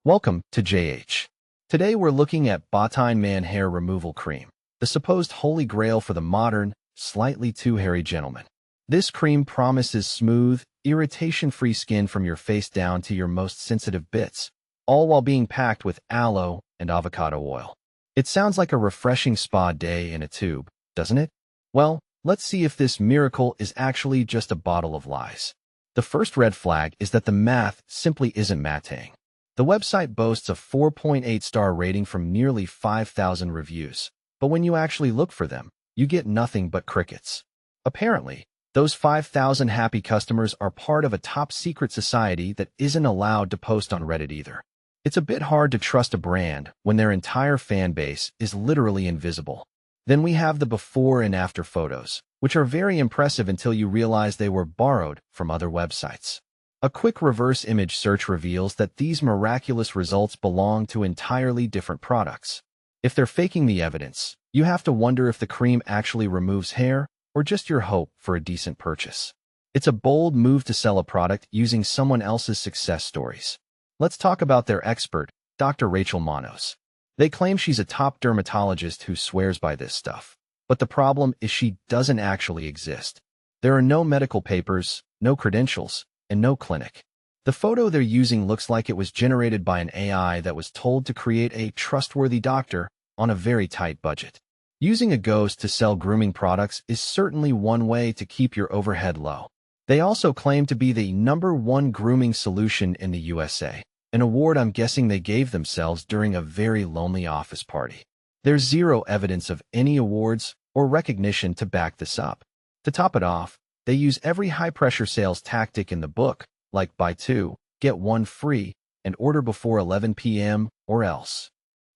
Welcome to JH. Today we're looking at Botane Man Hair Removal Cream, the supposed holy grail for the modern, slightly too hairy gentleman. This cream promises smooth, irritation-free skin from your face down to your most sensitive bits, all while being packed with aloe and avocado oil. It sounds like a refreshing spa day in a tube, doesn't it? Well, let's see if this miracle is actually just a bottle of lies. The first red flag is that the math simply isn't matching. The website boasts a 4.8-star rating from nearly 5,000 reviews, but when you actually look for them, you get nothing but crickets. Apparently, those 5,000 happy customers are part of a top-secret society that isn't allowed to post on Reddit either. It's a bit hard to trust a brand when their entire fan base is literally invisible. Then we have the before and after photos, which are very impressive until you realize they were borrowed from other websites. A quick reverse image search reveals that these miraculous results belong to entirely different products. If they're faking the evidence, you have to wonder if the cream actually removes hair or just your hope for a decent purchase. It's a bold move to sell a product using someone else's success stories. Let's talk about their expert, Dr. Rachel Manos. They claim she's a top dermatologist who swears by this stuff. But the problem is she doesn't actually exist. There are no medical papers, no credentials, and no clinic. The photo they're using looks like it was generated by an AI that was told to create a trustworthy doctor on a very tight budget. Using a ghost to sell grooming products is certainly one way to keep your overhead low. They also claim to be the #1 grooming solution in the USA, an award I'm guessing they gave themselves during a very lonely office party. There's zero evidence of any awards or recognition to back this up. To top it off, they use every high-pressure sales tactic in the book, like buy two, get one free, and order before 11 p.m. or else.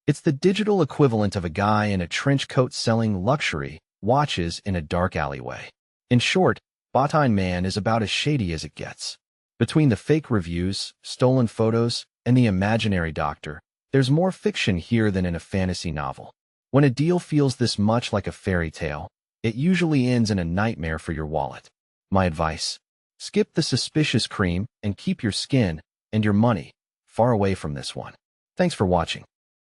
It's the digital equivalent of a guy in a trench coat selling luxury watches in a dark alleyway. In short, Botane Man is about as shady as it gets. Between the fake reviews, stolen photos, and the imaginary doctor, there's more fiction here than in a fantasy novel. When a deal feels this much like a fairy tale, it usually ends in a nightmare for your wallet. My advice: skip the suspicious cream and keep your skin and your money far away from this one. Thanks for watching.